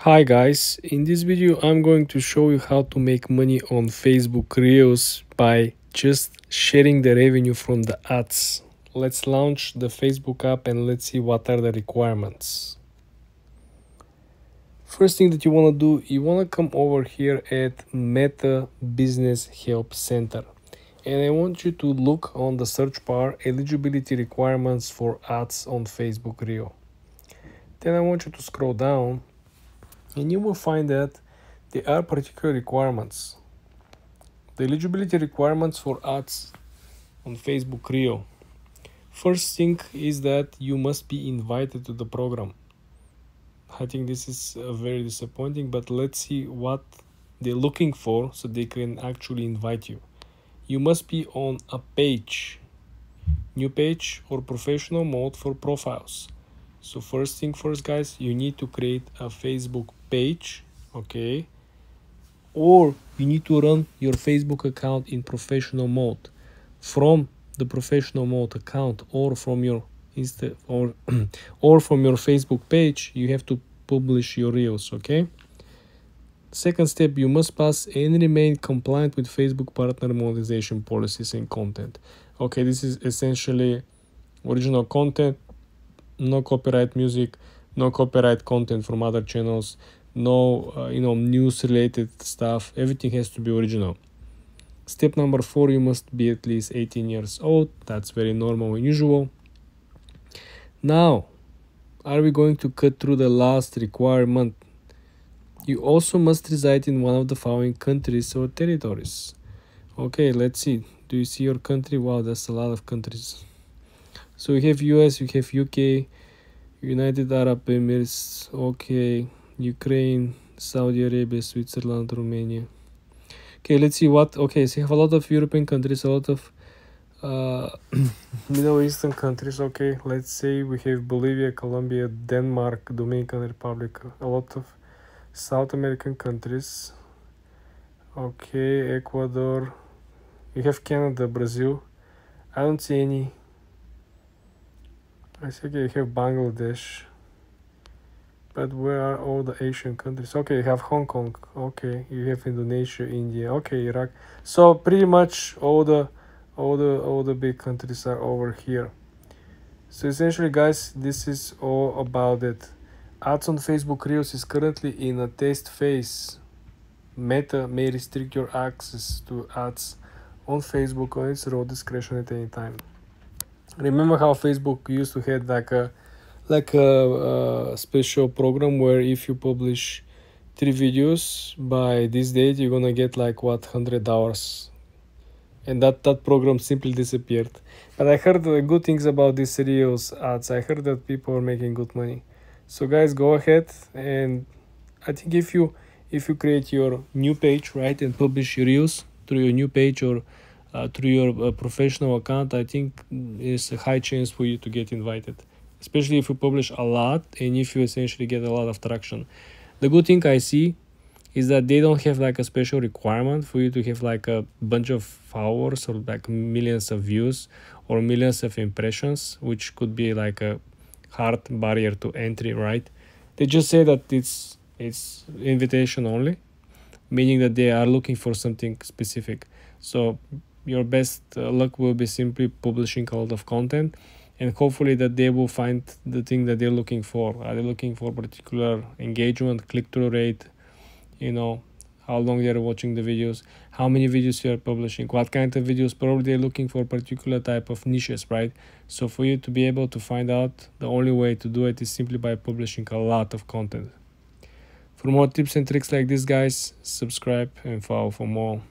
Hi guys, in this video I'm going to show you how to make money on Facebook Reels by just sharing the revenue from the ads. Let's launch the Facebook app and let's see what are the requirements. First thing that you want to do, you want to come over here at Meta Business Help Center. And I want you to look on the search bar eligibility requirements for ads on Facebook Reel. Then I want you to scroll down and you will find that there are particular requirements. The eligibility requirements for ads on Facebook Reel. First thing is that you must be invited to the program. I think this is very disappointing, but let's see what they're looking for so they can actually invite you. You must be on a page, new page or professional mode for profiles. So first thing first, guys, you need to create a Facebook page, okay? Or you need to run your Facebook account in professional mode. From the professional mode account or from your or from your Facebook page, you have to publish your reels, okay? Second step, you must pass and remain compliant with Facebook partner monetization policies and content. Okay, this is essentially original content, no copyright music, no copyright content from other channels, no news related stuff. Everything has to be original. Step number 4, you must be at least 18 years old. That's very normal and usual. Now, are we going to cut through the last requirement? You also must reside in one of the following countries or territories. Okay, let's see. Do you see your country? Wow, that's a lot of countries. So you have US, you have UK, United Arab Emirates, okay, Ukraine, Saudi Arabia, Switzerland, Romania. Okay, let's see what. Okay, so you have a lot of European countries, a lot of Middle Eastern countries. Okay, let's say we have Bolivia, Colombia, Denmark, Dominican Republic, a lot of South American countries. Okay, Ecuador. You have Canada, Brazil. I don't see any. I think you have Bangladesh. But where are all the Asian countries? Okay, you have Hong Kong. Okay, you have Indonesia, India. Okay, Iraq. So pretty much all the big countries are over here. So essentially, guys, this is all about it. Ads on Facebook Reels is currently in a test phase. Meta may restrict your access to ads on Facebook on its raw discretion at any time. Remember how Facebook used to have like a special program where if you publish 3 videos by this date, you're gonna get like what, $100, and that program simply disappeared. But I heard good things about these Reels ads. I heard that people are making good money. So guys, go ahead, and I think if you create your new page, right, and publish your Reels through your new page or through your professional account, I think there's a high chance for you to get invited, especially if you publish a lot and if you essentially get a lot of traction. The good thing I see is that they don't have like a special requirement for you to have like a bunch of followers or like millions of views or millions of impressions, which could be like a hard barrier to entry, right? They just say that it's invitation only, meaning that they are looking for something specific. So your best luck will be simply publishing a lot of content, and hopefully that they will find the thing that they're looking for. Are they looking for particular engagement, click-through rate, how long they're watching the videos, how many videos you are publishing, what kind of videos? Probably they're looking for a particular type of niches, right? So for you to be able to find out, the only way to do it is simply by publishing a lot of content. For more tips and tricks like this, guys, subscribe and follow for more.